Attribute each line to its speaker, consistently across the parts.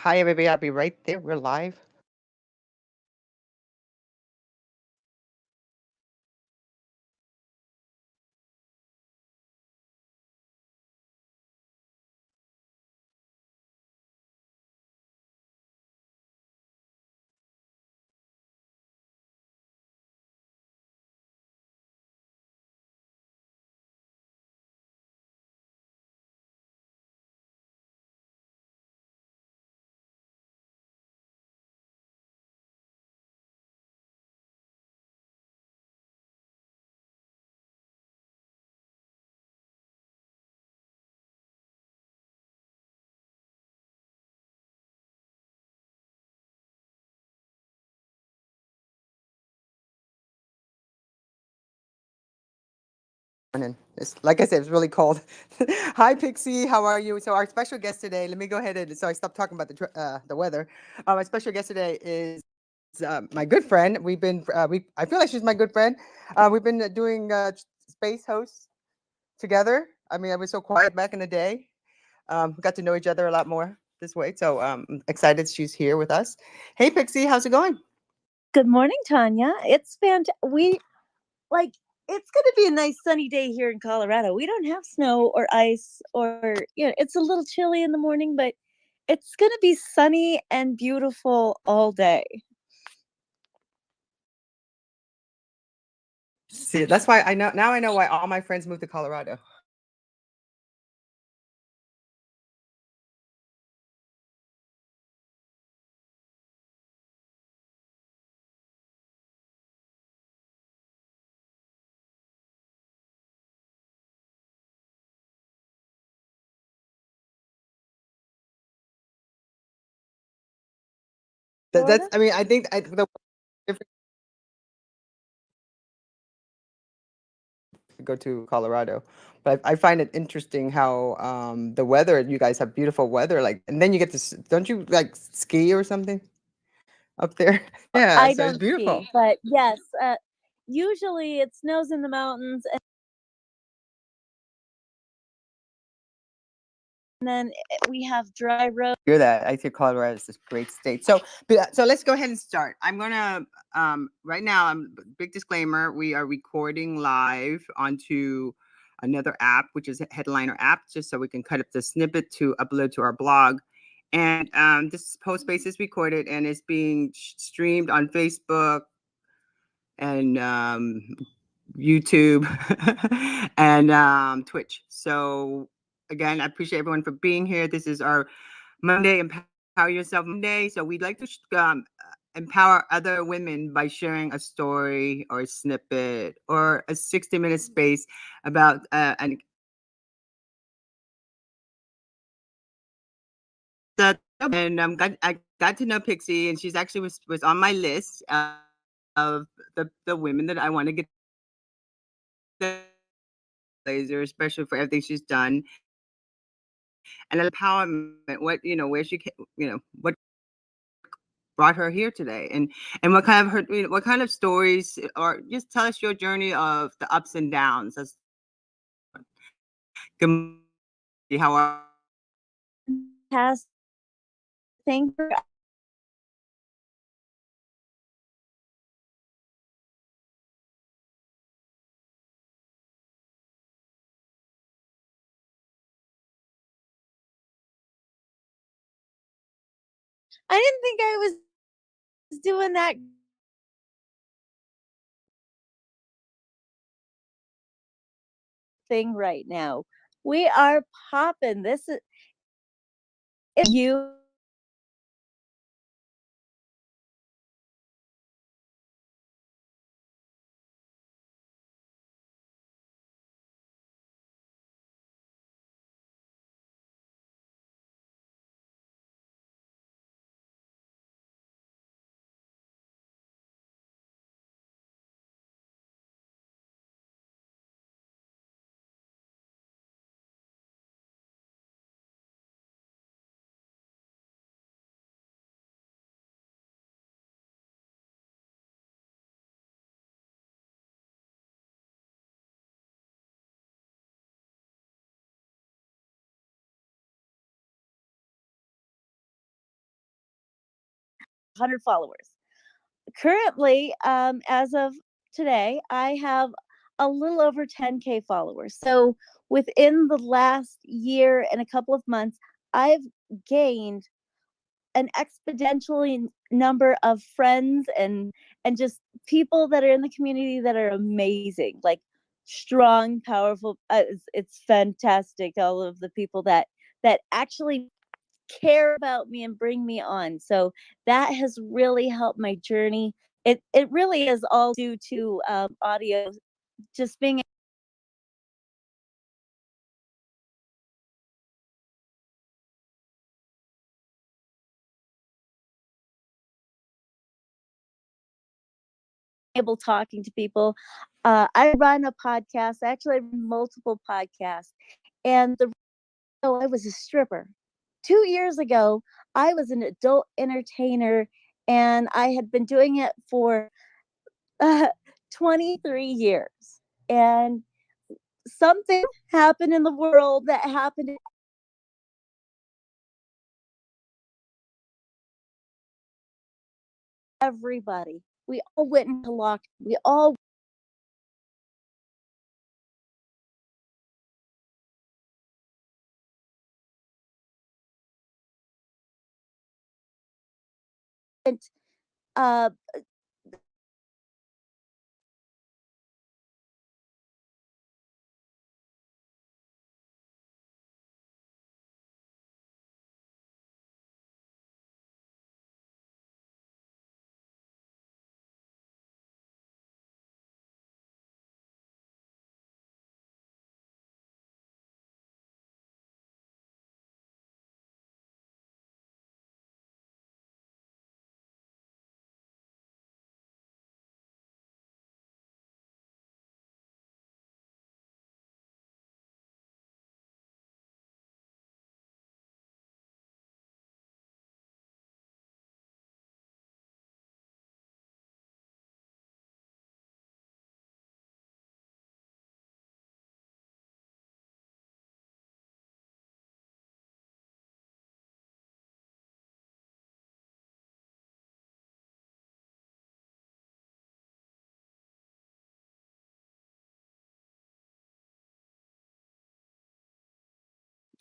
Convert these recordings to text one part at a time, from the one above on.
Speaker 1: Hi, everybody. I'll be right there. We're live. Morning. Like I said, it's really cold. Hi, Pixie. How are you? So our special guest today. Let me go ahead and so I stopped talking about the weather. My special guest today is my good friend. We've been we. I feel like she's my good friend. We've been doing space hosts together. I mean, I was so quiet back in the day. Got to know each other a lot more this way. So excited she's here with us. Hey, Pixie. How's it going?
Speaker 2: Good morning, Tanya. It's fantastic. It's going to be a nice sunny day here in Colorado. We don't have snow or ice, or it's a little chilly in the morning, but it's going to be sunny and beautiful all day.
Speaker 1: See, that's why I know now. I know why all my friends moved to Colorado. That's.
Speaker 2: Florida?
Speaker 1: I mean, I think the difference to go to Colorado, but I find it interesting how the weather. You guys have beautiful weather, like, and then you get to. Don't you like ski or something up there? Yeah,
Speaker 2: I
Speaker 1: so it's
Speaker 2: don't
Speaker 1: beautiful.
Speaker 2: ski, but yes, usually it snows in the mountains, and then we have dry roads.
Speaker 1: Hear that? I think Colorado is this great state. So let's go ahead and start. I'm gonna right now. I'm big disclaimer. We are recording live onto another app, which is a Headliner app, just so we can cut up the snippet to upload to our blog. And this post space is recorded and is being streamed on Facebook and YouTube and Twitch. So again, I appreciate everyone for being here. This is our Monday Empower Yourself Monday. So we'd like to empower other women by sharing a story or a snippet or a 60-minute space about an that. And I got to know Pixie, and she's actually was on my list of the women that I want to get the laser, especially for everything she's done and empowerment. What where she what brought her here today, and what kind of her what kind of stories, or just tell us your journey of the ups and downs. That's good. How are
Speaker 2: Has Thank you. I didn't think I was doing that thing right now. We are popping. This is you. 100 followers. Currently, as of today, I have a little over 10K followers. So within the last year and a couple of months, I've gained an exponentially number of friends and just people that are in the community that are amazing, like strong, powerful. It's fantastic. All of the people that actually care about me and bring me on. So that has really helped my journey. It really is all due to audio, just being able talking to people. I run a podcast. Actually, I run multiple podcasts, and the I was a stripper. 2 years ago, I was an adult entertainer, and I had been doing it for uh, 23 years. And something happened in the world that happened to everybody. We all went into lockdown. We all went. Uh,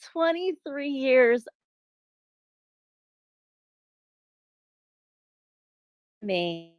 Speaker 2: 23 years me.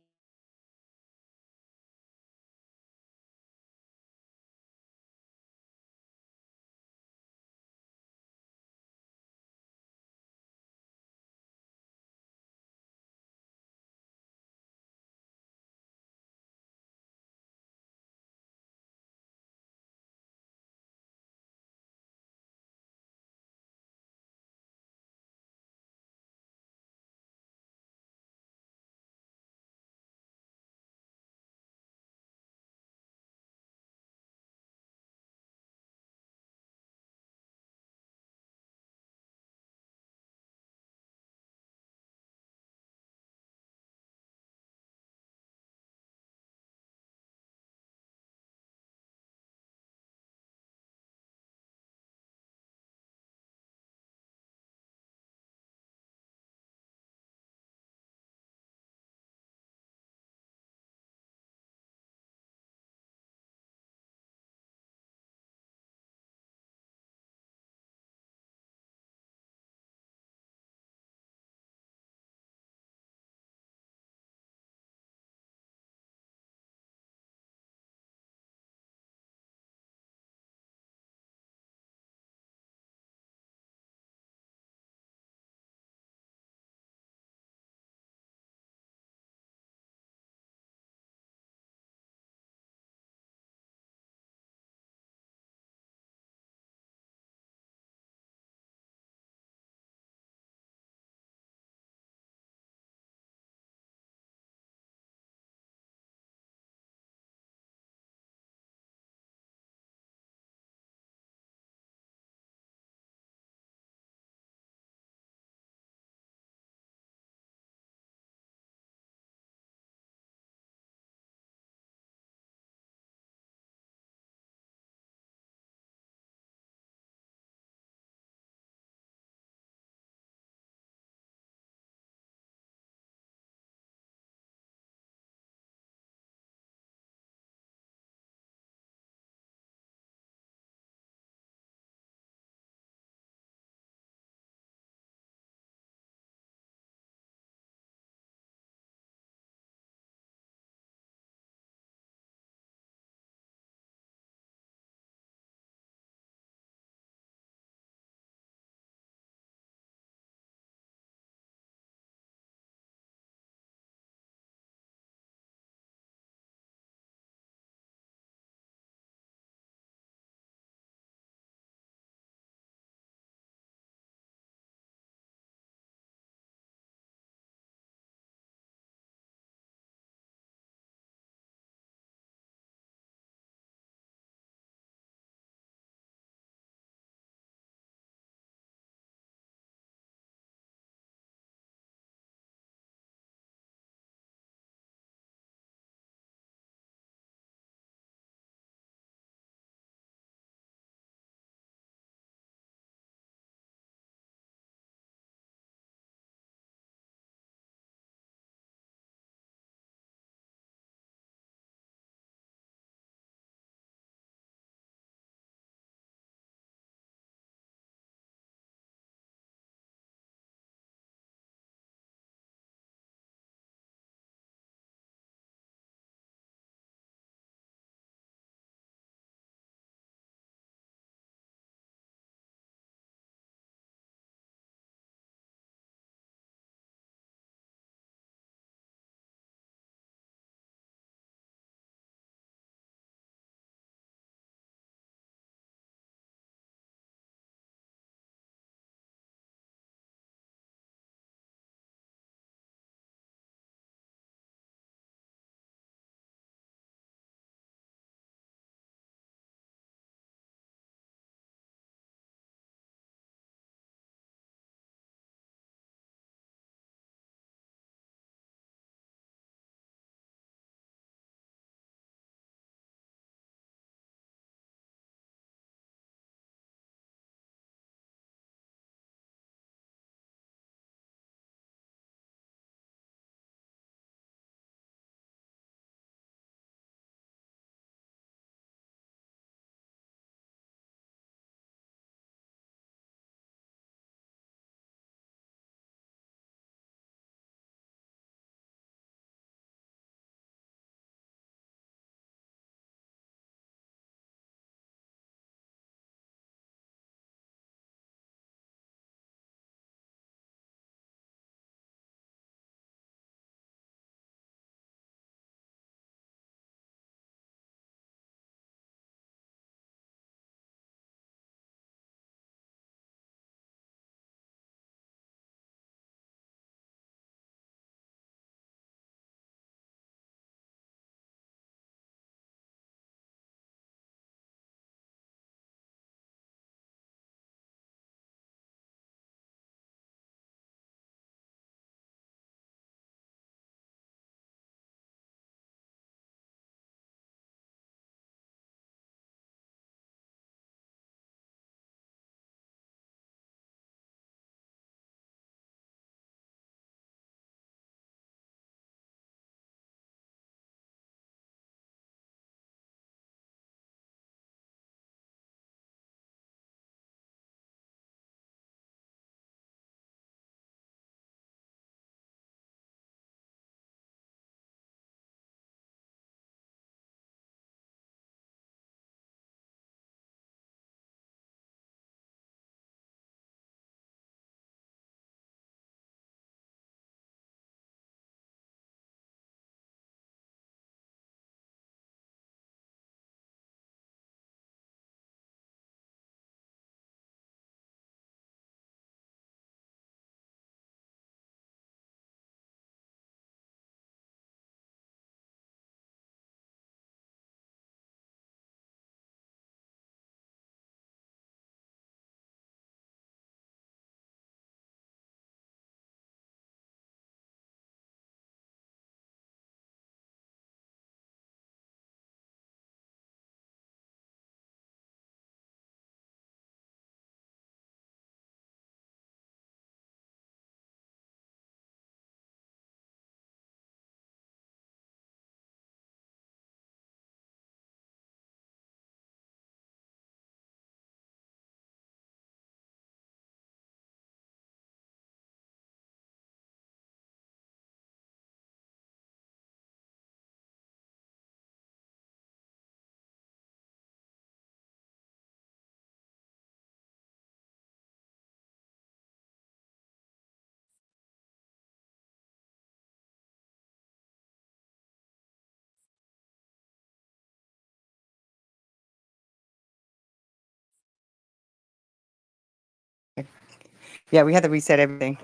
Speaker 1: Yeah, we had to reset everything.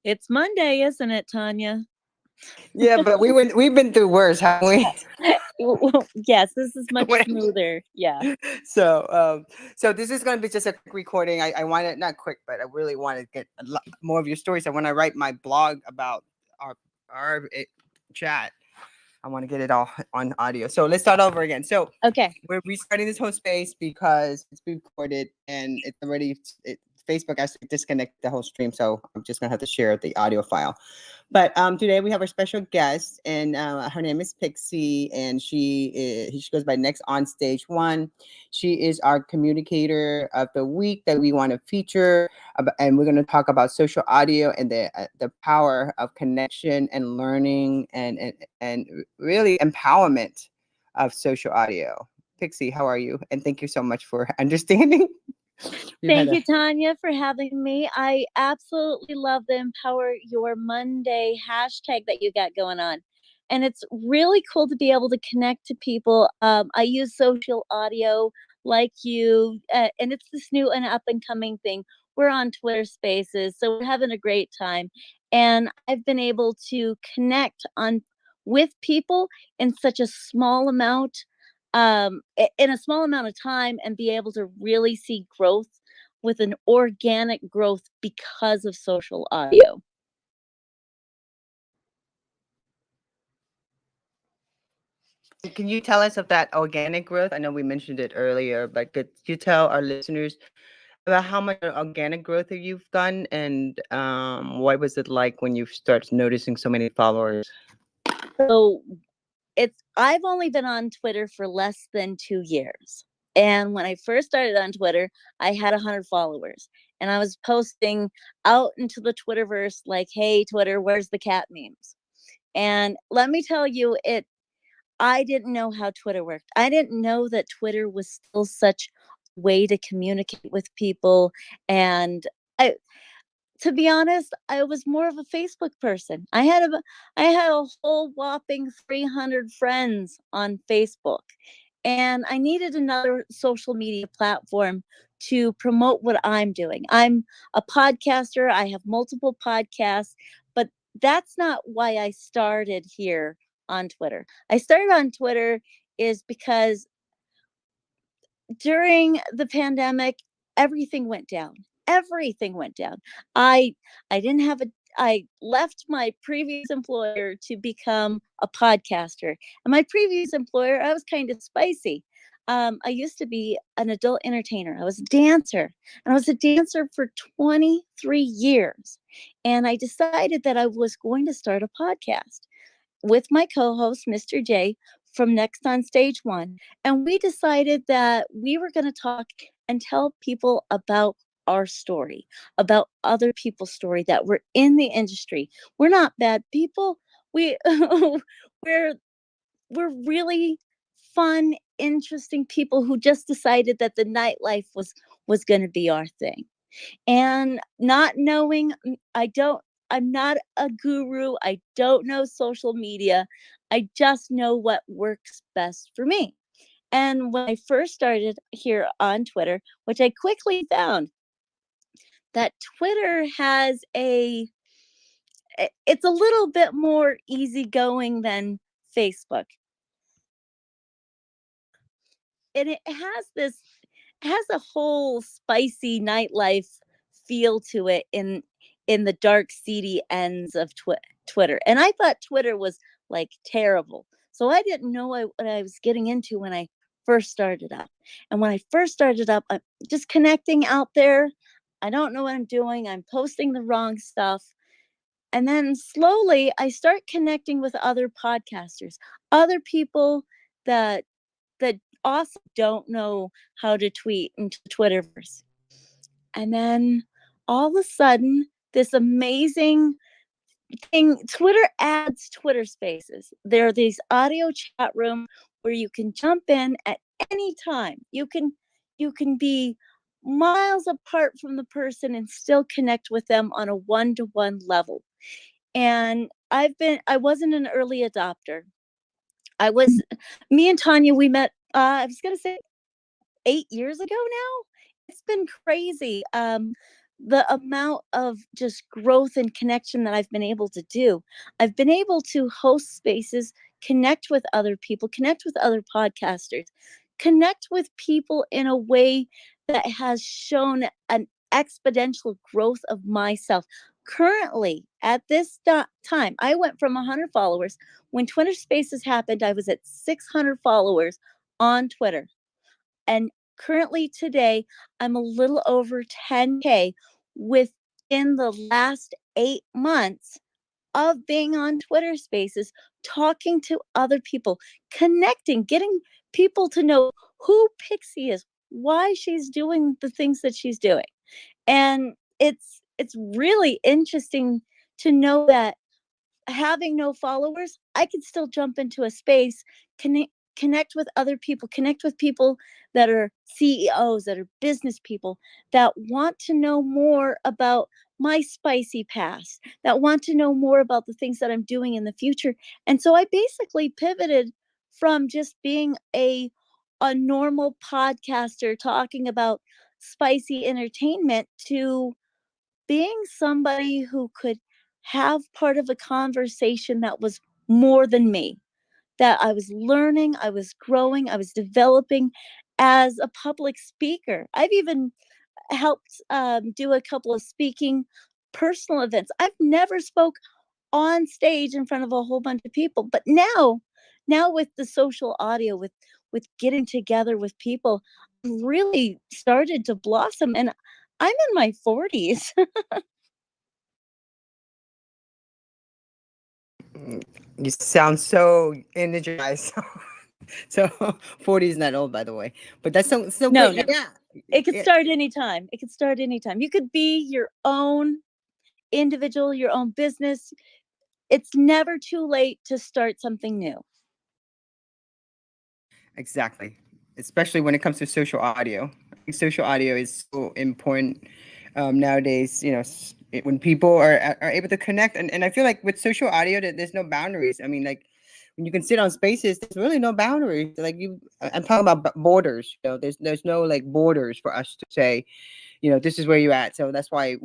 Speaker 2: It's Monday, isn't it, Tanya?
Speaker 1: Yeah, but we've been through worse, haven't we?
Speaker 2: Yes, this is much
Speaker 1: When-
Speaker 2: smoother. Yeah.
Speaker 1: so so this is going to be just a quick recording. I want it not quick, but I really want to get a lot more of your stories. I want to write my blog about our chat. I want to get it all on audio. So let's start over again. So
Speaker 2: Okay.
Speaker 1: we're restarting this whole space because it's been recorded and it's already Facebook actually disconnected the whole stream. So I'm just gonna have to share the audio file. But today we have our special guest, and her name is Pixie, and she goes by Next on Stage One. She is our communicator of the week that we want to feature, and we're going to talk about social audio and the power of connection and learning and really empowerment of social audio. Pixie, how are you? And thank you so much for understanding.
Speaker 2: Thank you, Tanya, for having me. I absolutely love the Empower Your Monday hashtag that you got going on. And it's really cool to be able to connect to people. I use social audio like you, and it's this new and up and coming thing. We're on Twitter Spaces, so we're having a great time. And I've been able to connect on with people in such a small amount, in a small amount of time, and be able to really see growth with an organic growth because of social audio.
Speaker 1: Can you tell us of that organic growth? I know we mentioned it earlier, but could you tell our listeners about how much organic growth have you've done, and what was it like when you start noticing so many followers?
Speaker 2: So I've only been on Twitter for less than 2 years. And when I first started on Twitter, I had 100 followers. And I was posting out into the Twitterverse like, hey, Twitter, where's the cat memes? And let me tell you, I didn't know how Twitter worked. I didn't know that Twitter was still such a way to communicate with people. And I, to be honest, I was more of a Facebook person. I had a whole whopping 300 friends on Facebook, and I needed another social media platform to promote what I'm doing. I'm a podcaster. I have multiple podcasts, but that's not why I started here on Twitter. I started on Twitter is because during the pandemic, everything went down. Everything went down. I I didn't have a I left my previous employer to become a podcaster. And my previous employer, I was kind of spicy. I used to be an adult entertainer. I was a dancer, and I was a dancer for 23 years. And I decided that I was going to start a podcast with my co-host, Mr. J, from Next on Stage One. And we decided that we were going to talk and tell people about our story, about other people's story, that we're in the industry. We're not bad people. We we're we're really fun, interesting people who just decided that the nightlife was going to be our thing. And not knowing, I'm not a guru. I don't know social media. I just know what works best for me. And when I first started here on Twitter, which I quickly found that Twitter has it's a little bit more easygoing than Facebook. And it has a whole spicy nightlife feel to it in the dark seedy ends of Twitter. And I thought Twitter was like terrible. So I didn't know what I was getting into when I first started up. And when I first started up, I'm just connecting out there. I don't know what I'm doing. I'm posting the wrong stuff. And then slowly I start connecting with other podcasters, other people that that also don't know how to tweet into Twitterverse. And then all of a sudden, this amazing thing, Twitter adds Twitter spaces. There are these audio chat rooms where you can jump in at any time. You can be miles apart from the person and still connect with them on a one-to-one level. And I wasn't an early adopter. I was Me and Tanya, we met I was going to say 8 years ago now. it's been crazy. The amount of just growth and connection that I've been able to do. I've been able to host spaces, connect with other people, connect with other podcasters, connect with people in a way that has shown an exponential growth of myself. Currently, at this time, I went from 100 followers. When Twitter Spaces happened, I was at 600 followers on Twitter. And currently today, I'm a little over 10K within the last 8 months of being on Twitter Spaces, talking to other people, connecting, getting people to know who Pixie is, why she's doing the things that she's doing. And it's really interesting to know that having no followers, I could still jump into a space, connect with other people, connect with people that are CEOs, that are business people, that want to know more about my spicy past, that want to know more about the things that I'm doing in the future. And so I basically pivoted from just being a normal podcaster talking about spicy entertainment to being somebody who could have part of a conversation that was more than me, that I was learning, I was growing, I was developing as a public speaker. I've even helped do a couple of speaking personal events. I've never spoke on stage in front of a whole bunch of people, but now with the social audio, with getting together with people, really started to blossom, and I'm in my 40s.
Speaker 1: You sound so energized. So 40 is not old, by the way. But that's so
Speaker 2: No,
Speaker 1: great.
Speaker 2: no.
Speaker 1: Yeah.
Speaker 2: It could
Speaker 1: Yeah.
Speaker 2: start anytime. It could start anytime. You could be your own individual, your own business. It's never too late to start something new.
Speaker 1: Exactly. Especially when it comes to social audio. I think social audio is so important nowadays. When people are able to connect, and I feel like with social audio, that there's no boundaries. I mean, like when you can sit on spaces, there's really no boundaries. Like I'm talking about borders. There's no like borders for us to say, this is where you're at. So that's why,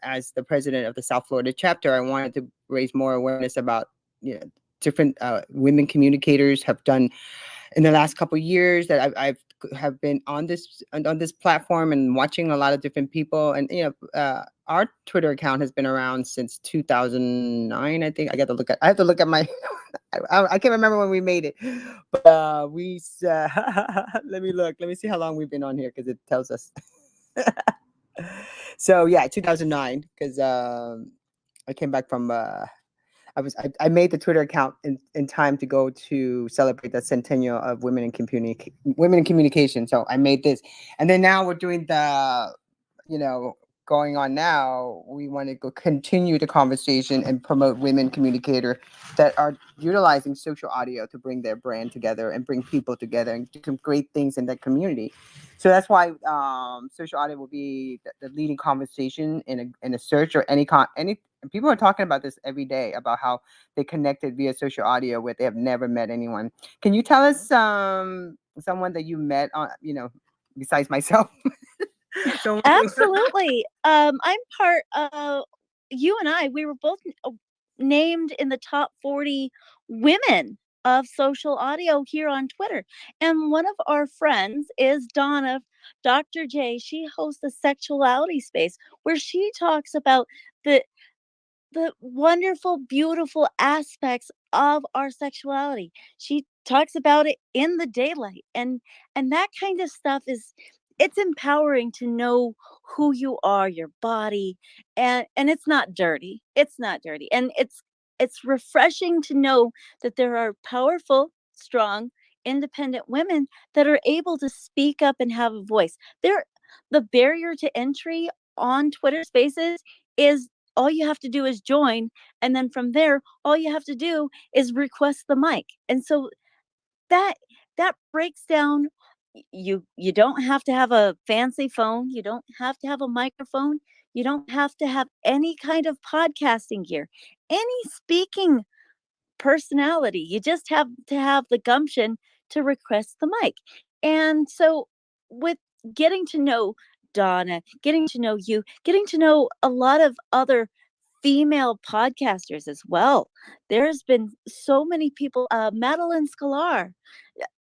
Speaker 1: as the president of the South Florida chapter, I wanted to raise more awareness about, different women communicators have done in the last couple of years that I've have been on this platform and watching a lot of different people. And our Twitter account has been around since 2009. I think I have to look at my I can't remember when we made it, but let me look, let me see how long we've been on here because it tells us. So yeah, 2009, because I came back from I made the Twitter account in time to go to celebrate the centennial of women in communication. So I made this, and then now we're doing the, you know, going on now. We want to go continue the conversation and promote women communicator that are utilizing social audio to bring their brand together and bring people together and do some great things in that community. So that's why social audio will be the leading conversation in a search or any. People are talking about this every day about how they connected via social audio where they have never met anyone. Can you tell us someone that you met on, besides myself? Someone
Speaker 2: Absolutely. I'm part of you and I. We were both named in the top 40 women of social audio here on Twitter. And one of our friends is Donna, Dr. J. She hosts a sexuality space where she talks about the the wonderful, beautiful aspects of our sexuality. She talks about it in the daylight, and that kind of stuff is, it's empowering to know who you are, your body, and it's not dirty. It's not dirty. And it's refreshing to know that there are powerful, strong, independent women that are able to speak up and have a voice. The barrier to entry on Twitter Spaces is all you have to do is join, and then from there all you have to do is request the mic. And so that that breaks down, you don't have to have a fancy phone, you don't have to have a microphone, you don't have to have any kind of podcasting gear, any speaking personality. You just have to have the gumption to request the mic. And so with getting to know Donna, getting to know you, getting to know a lot of other female podcasters as well. There's been so many people, Madeline Scalar,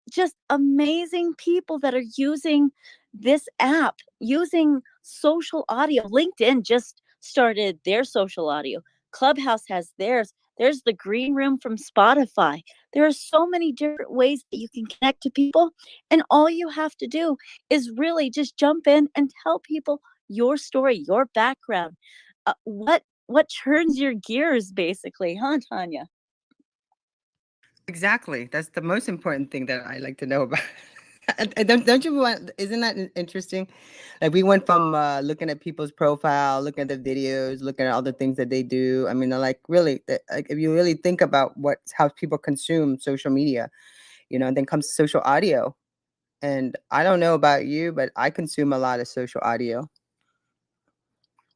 Speaker 2: just amazing people that are using this app, using social audio. LinkedIn just started their social audio. Clubhouse has theirs. There's the green room from Spotify. There are so many different ways that you can connect to people. And all you have to do is really just jump in and tell people your story, your background, what turns your gears, basically, huh, Tanya?
Speaker 1: Exactly. That's the most important thing that I like to know about. And don't you want, isn't that interesting? Like we went from looking at people's profile, looking at the videos, looking at all the things that they do. I mean, like really, like if you really think about how people consume social media, and then comes social audio. And I don't know about you, but I consume a lot of social audio.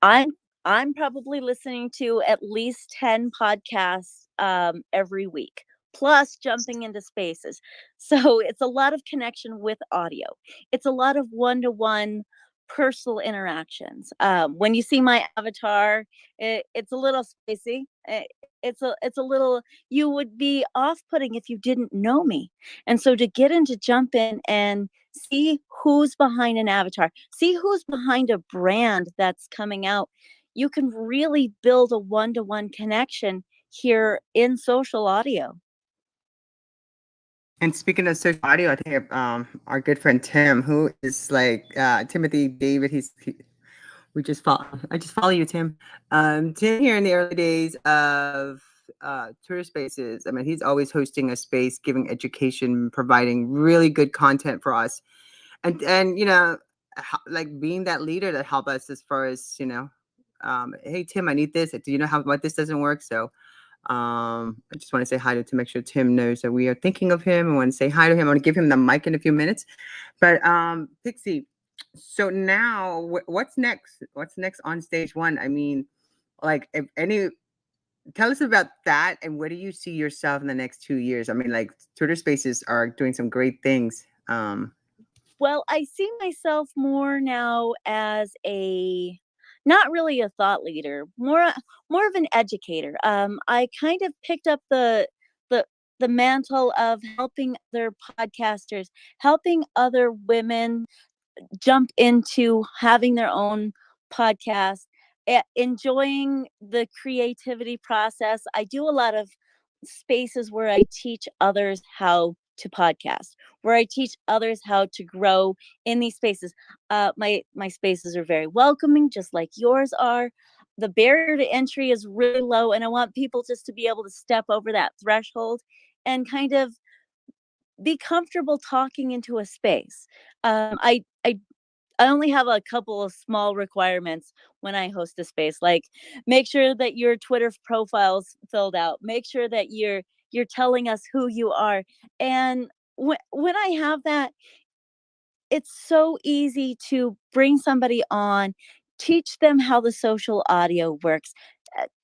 Speaker 2: I'm I'm probably listening to at least 10 podcasts every week, plus jumping into spaces. So it's a lot of connection with audio. It's a lot of one-to-one personal interactions. When you see my avatar, it's a little spacey. It's a little, you would be off-putting if you didn't know me. And so to get in, to jump in and see who's behind an avatar, see who's behind a brand that's coming out, you can really build a one-to-one connection here in social audio.
Speaker 1: And speaking of social audio, I think our good friend Tim, who is like Timothy David, we just follow. I just follow you, Tim. Tim here in the early days of Twitter Spaces. I mean, he's always hosting a space, giving education, providing really good content for us, and like being that leader that help us as far as hey Tim, I need this. Do you know what this doesn't work? So I just want to say hi to make sure Tim knows that we are thinking of him. I want to say hi to him. I want to give him the mic in a few minutes. But Pixie, so now what's next? What's next on stage one? I mean, like if any, tell us about that, and where do you see yourself in the next 2 years? I mean, like Twitter Spaces are doing some great things.
Speaker 2: Well, I see myself more now as a, not really a thought leader, more of an educator. I kind of picked up the the mantle of helping other podcasters, helping other women jump into having their own podcast, enjoying the creativity process. I do a lot of spaces where I teach others how to podcast, where I teach others how to grow in these spaces. My spaces are very welcoming, just like yours are. The barrier to entry is really low, and I want people just to be able to step over that threshold and kind of be comfortable talking into a space. I only have a couple of small requirements when I host a space, like make sure that your Twitter profile's filled out, make sure that you're telling us who you are. And when I have that, it's so easy to bring somebody on, teach them how the social audio works,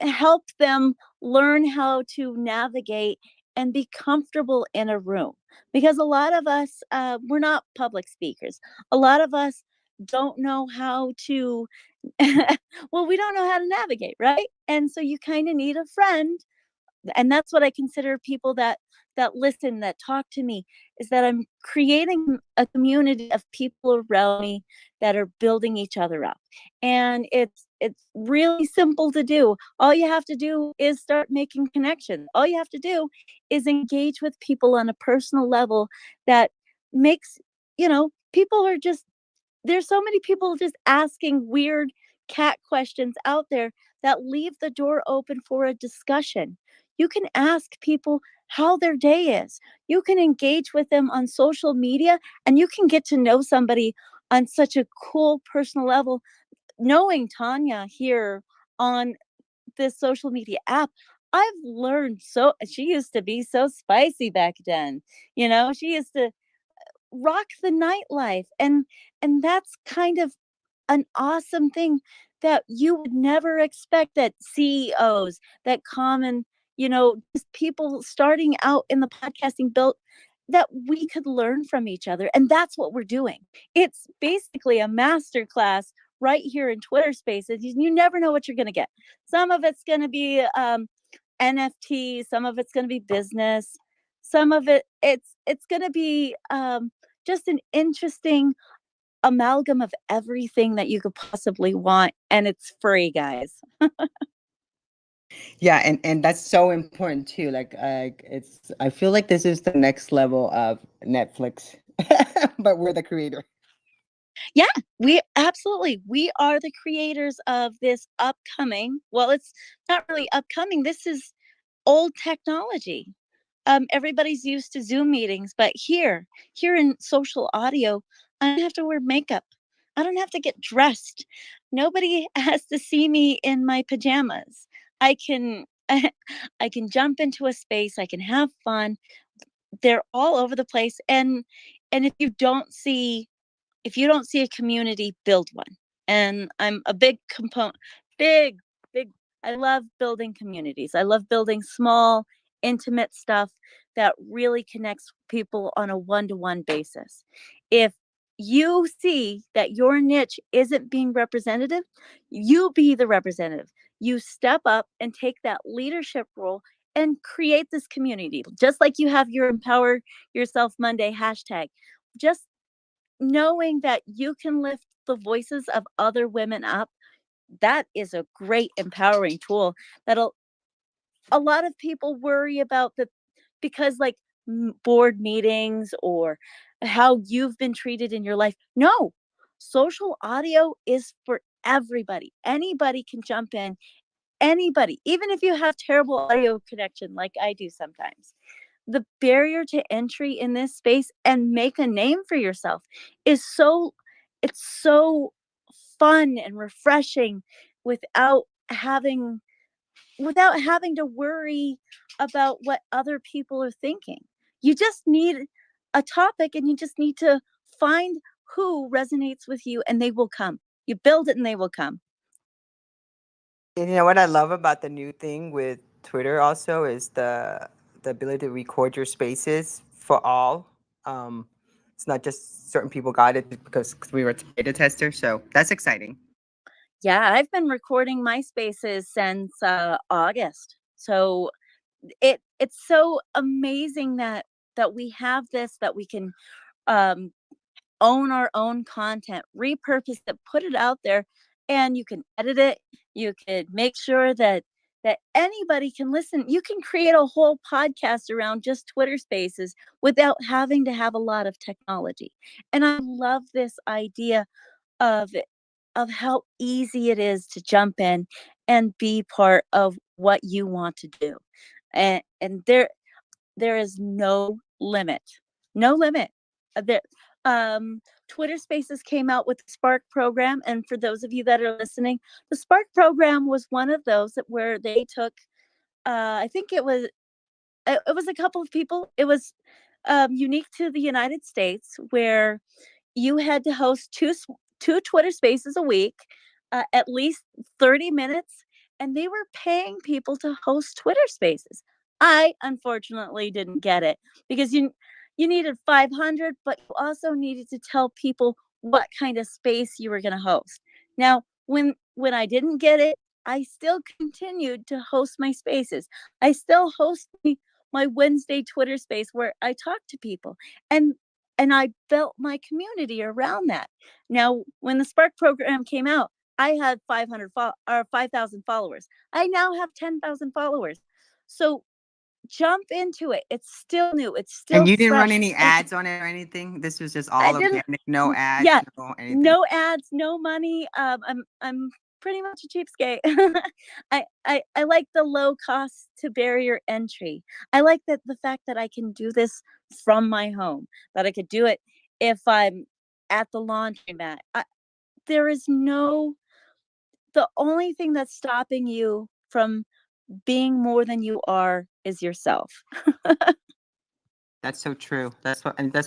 Speaker 2: help them learn how to navigate and be comfortable in a room. Because a lot of us, we're not public speakers. A lot of us don't know how to, well, we don't know how to navigate, right? And so you kind of need a friend, and that's what I consider people that listen, that talk to me, is that I'm creating a community of people around me that are building each other up. And it's really simple to do. All you have to do is start making connections. All you have to do is engage with people on a personal level that makes, people are just, there's so many people just asking weird cat questions out there that leave the door open for a discussion. You can ask people how their day is. You can engage with them on social media, and you can get to know somebody on such a cool personal level. Knowing Tanya here on this social media app, I've learned so, she used to be so spicy back then. She used to rock the nightlife, and that's kind of an awesome thing that you would never expect, that CEOs, that common, just people starting out in the podcasting built. that we could learn from each other. And that's what we're doing. It's basically a master class right here in Twitter Spaces. You never know what you're going to get. Some of it's going to be NFT, some of it's going to be business, some of it's going to be just an interesting amalgam of everything that you could possibly want, and it's free, guys.
Speaker 1: Yeah, and that's so important too. Like, it's I feel like this is the next level of Netflix, but we're the creator.
Speaker 2: Yeah, we are the creators of this upcoming. Well, it's not really upcoming. This is old technology. Everybody's used to Zoom meetings, but here in social audio, I don't have to wear makeup. I don't have to get dressed. Nobody has to see me in my pajamas. I can I can jump into a space. I can have fun. They're all over the place, and if you don't see a community, build one. And I'm a big component, big, big. I love building communities. I love building small, intimate stuff that really connects people on a one to one basis. If you see that your niche isn't being representative, you be the representative. You step up and take that leadership role and create this community, just like you have your Empower Yourself Monday hashtag. Just knowing that you can lift the voices of other women up, that is a great empowering tool that'll a lot of people worry about the because like board meetings or how you've been treated in your life. No, social audio is for everybody. Anybody can jump in. Anybody, even if you have terrible audio connection like I do sometimes, the barrier to entry in this space and make a name for yourself is so fun and refreshing without having to worry about what other people are thinking. You just need a topic and you just need to find who resonates with you and they will come. You build it and they will come.
Speaker 1: And you know what I love about the new thing with Twitter also is the ability to record your spaces for all. Um, it's not just certain people got it because we were beta tester, so that's exciting.
Speaker 2: Yeah, I've been recording my spaces since August. So it's so amazing that we have this, that we can um own our own content, repurpose it, put it out there, and you can edit it. You could make sure that anybody can listen. You can create a whole podcast around just Twitter Spaces without having to have a lot of technology. And I love this idea of how easy it is to jump in and be part of what you want to do. And there is no limit. No limit. There Twitter Spaces came out with the Spark program, and for those of you that are listening, the Spark program was one of those where they took I think it was a couple of people. It was unique to the United States, where you had to host two Twitter Spaces a week, at least 30 minutes, and they were paying people to host Twitter Spaces. I unfortunately didn't get it because you needed 500, but you also needed to tell people what kind of space you were going to host. Now, when I didn't get it, I still continued to host my spaces. I still host my Wednesday Twitter space where I talk to people, and I built my community around that. Now, when the Spark program came out, I had 5,000 followers. I now have 10,000 followers. So jump into it. It's still new. It's
Speaker 1: And
Speaker 2: still
Speaker 1: you didn't run
Speaker 2: fresh.
Speaker 1: any
Speaker 2: And
Speaker 1: ads on it or anything? This was just
Speaker 2: I
Speaker 1: all
Speaker 2: didn't.
Speaker 1: organic, no ads,
Speaker 2: Yeah,
Speaker 1: no anything.
Speaker 2: no ads, no money. I'm pretty much a cheapskate. I like the low cost to barrier entry. I like that the fact that I can do this from my home. That I could do it if I'm at the laundromat. There is no The only thing that's stopping you from being more than you are is yourself.
Speaker 1: That's so true. That's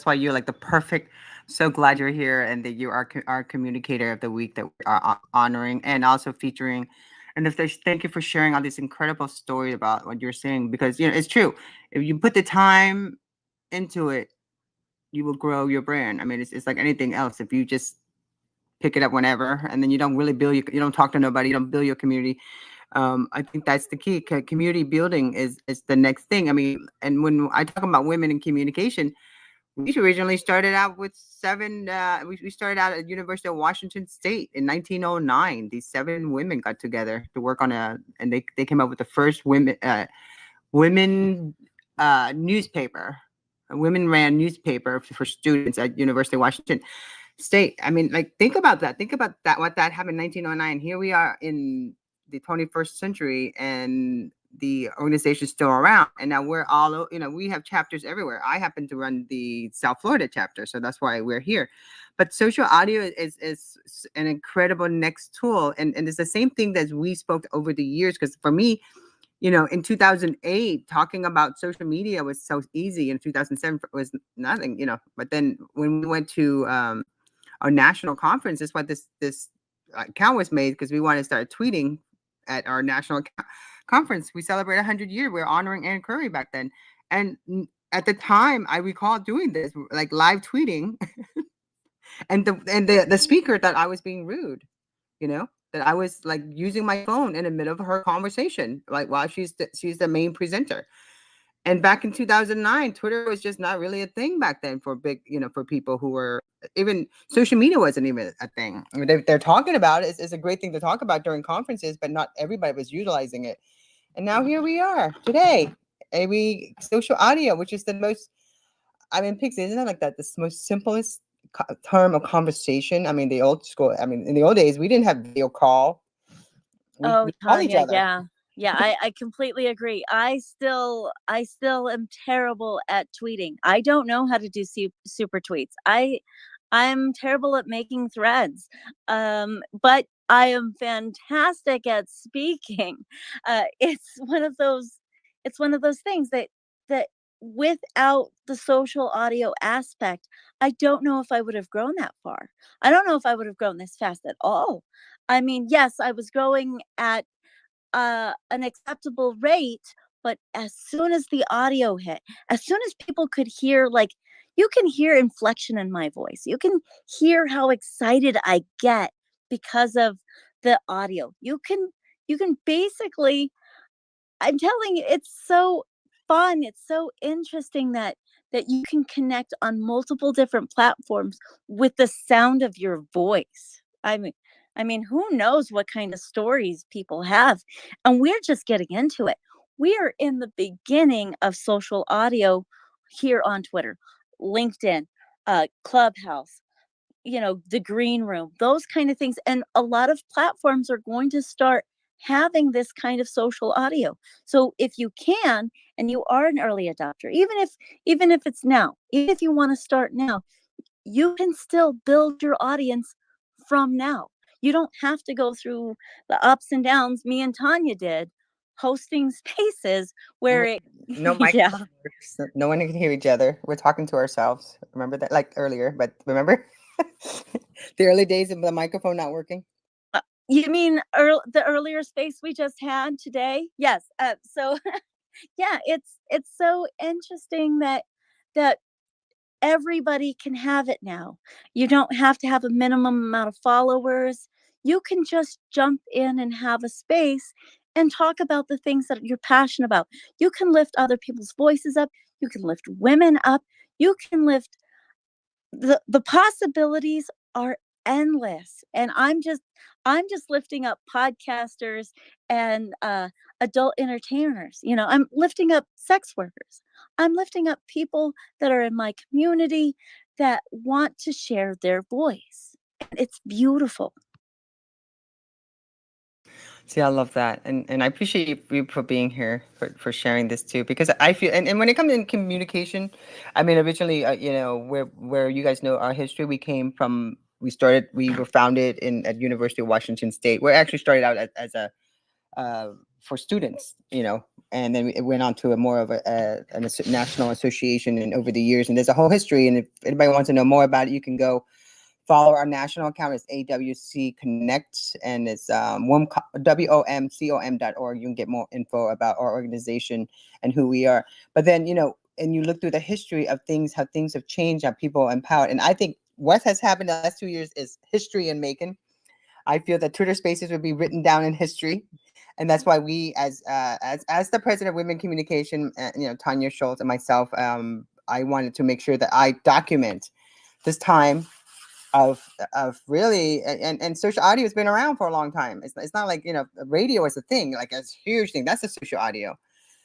Speaker 1: why you're like the perfect. So glad you're here and that you are our communicator of the week that we are honoring and also featuring. And if there's thank you for sharing all this incredible story about what you're saying because it's true. If you put the time into it, you will grow your brand. I mean, it's like anything else. If you just pick it up whenever, and then you don't really build you don't talk to nobody, you don't build your community. I think that's the key. Community building is the next thing. I mean, and when I talk about women in communication, we originally started out with seven. We started out at University of Washington State in 1909. These seven women got together to work on and they came up with the first women newspaper, a women ran newspaper for students at University of Washington State. I mean, like, think about that. Think about that. What that happened in 1909. Here we are in the 21st century, and the organization's still around. And now we're all, we have chapters everywhere. I happen to run the South Florida chapter, so that's why we're here. But social audio is an incredible next tool, and it's the same thing that we spoke over the years. Because for me, in 2008, talking about social media was so easy. In 2007 was nothing, But then when we went to our national conference, is what this account was made, because we wanted to start tweeting at our national conference. We celebrate 100 years. We are honoring Ann Curry back then, and at the time, I recall doing this, like, live tweeting, and the speaker thought I was being rude, that I was, like, using my phone in the middle of her conversation, like, while she's the main presenter. And back in 2009, Twitter was just not really a thing back then for for people who were, even social media wasn't even a thing. I mean, they're talking about it. It's a great thing to talk about during conferences, but not everybody was utilizing it. And now here we are today. Social audio, which is the most, I mean, Pixie, isn't it like that? The most simplest term of conversation. I mean, in the old days, we didn't have video call. We call each
Speaker 2: Tanya,
Speaker 1: other.
Speaker 2: yeah, I completely agree. I still am terrible at tweeting. I don't know how to do super tweets. I'm terrible at making threads. But I am fantastic at speaking. It's one of those things that without the social audio aspect, I don't know if I would have grown that far. I don't know if I would have grown this fast at all. I mean, yes, I was growing at an acceptable rate, but as soon as the audio hit, as soon as people could hear, like, you can hear inflection in my voice. You can hear how excited I get because of the audio. You can basically, I'm telling you, it's so fun. It's so interesting that you can connect on multiple different platforms with the sound of your voice. I mean, who knows what kind of stories people have, and we're just getting into it. We are in the beginning of social audio here on Twitter, LinkedIn, Clubhouse, the green room, those kind of things. And a lot of platforms are going to start having this kind of social audio. So if you can, and you are an early adopter, even if it's now, even if you want to start now, you can still build your audience from now. You don't have to go through the ups and downs me and Tanya did hosting spaces where it
Speaker 1: No
Speaker 2: yeah.
Speaker 1: microphone works. No one can hear each other. We're talking to ourselves. Remember that, like, earlier, but remember the early days of the microphone not working?
Speaker 2: You mean the earlier space we just had today? Yes. So yeah, it's so interesting that everybody can have it now. You don't have to have a minimum amount of followers. You can just jump in and have a space and talk about the things that you're passionate about. You can lift other people's voices up. You can lift women up. You can lift the possibilities are endless. And I'm just lifting up podcasters and adult entertainers. I'm lifting up sex workers. I'm lifting up people that are in my community that want to share their voice. And it's beautiful.
Speaker 1: See, I love that. And I appreciate you for being here, for sharing this too, because I feel, and when it comes in communication, I mean, originally, where you guys know our history, we were founded at University of Washington State. We actually started out as a, for students, and then it went on to a more of a national association, and over the years, and there's a whole history. And if anybody wants to know more about it, you can go follow our national account. It's AWC Connect, and it's WOMCOM.org. You can get more info about our organization and who we are. But then, and you look through the history of things, how things have changed, how people are empowered. And I think what has happened the last 2 years is history in making. I feel that Twitter Spaces would be written down in history, and that's why we, as the president of Women Communication, Tanya Schultz and myself, I wanted to make sure that I document this time of really, and social audio has been around for a long time. It's not like radio is a thing, like a huge thing. That's the social audio.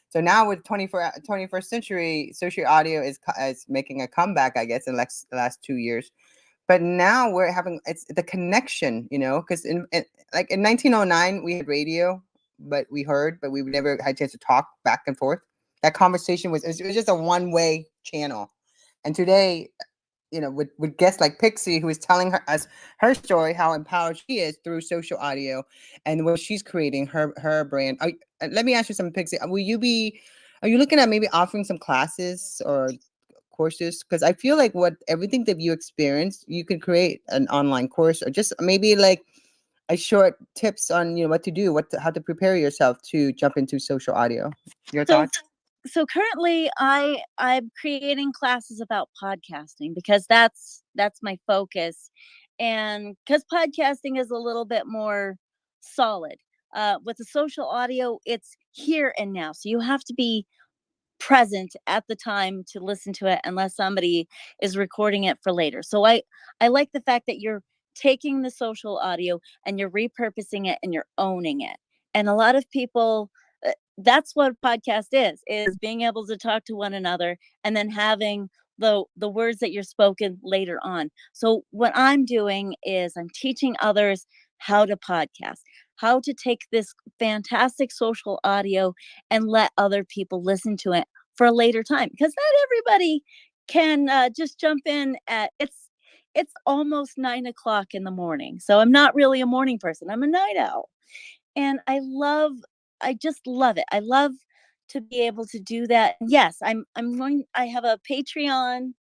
Speaker 1: So now with 21st century, social audio is making a comeback, I guess, in the last 2 years. But now we're having it's the connection, because like in 1909 we had radio, but we never had a chance to talk back and forth. That conversation it was just a one-way channel. And today, with guests like Pixie, who is telling us her story, how empowered she is through social audio, and what she's creating her brand. Let me ask you something, Pixie. Are you looking at maybe offering some classes or courses? Because I feel like everything that you experienced, you can create an online course, or just maybe like a short tips on what to do, how to prepare yourself to jump into social audio. Your
Speaker 2: So
Speaker 1: thoughts?
Speaker 2: so currently I'm creating classes about podcasting because that's my focus, and because podcasting is a little bit more solid. With the social audio, it's here and now, so you have to be present at the time to listen to it unless somebody is recording it for later. So I like the fact that you're taking the social audio and you're repurposing it and you're owning it. And a lot of people, that's what a podcast is being able to talk to one another and then having the words that you're spoken later on. So what I'm doing is I'm teaching others how to podcast, how to take this fantastic social audio and let other people listen to it for a later time, because not everybody can just jump in at it's almost 9 o'clock in the morning, so I'm not really a morning person, I'm a night owl. And I just love it. I love to be able to do that. Yes, I have a Patreon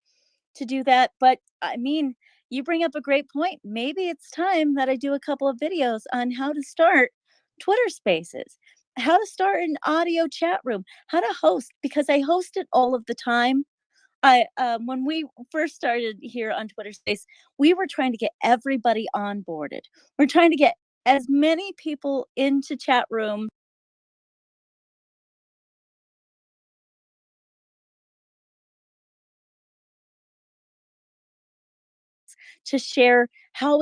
Speaker 2: to do that, but I mean, you bring up a great point. Maybe it's time that I do a couple of videos on how to start Twitter Spaces, how to start an audio chat room, how to host, because I host it all of the time. I When we first started here on Twitter Space, we were trying to get everybody onboarded. We're trying to get as many people into chat room to share how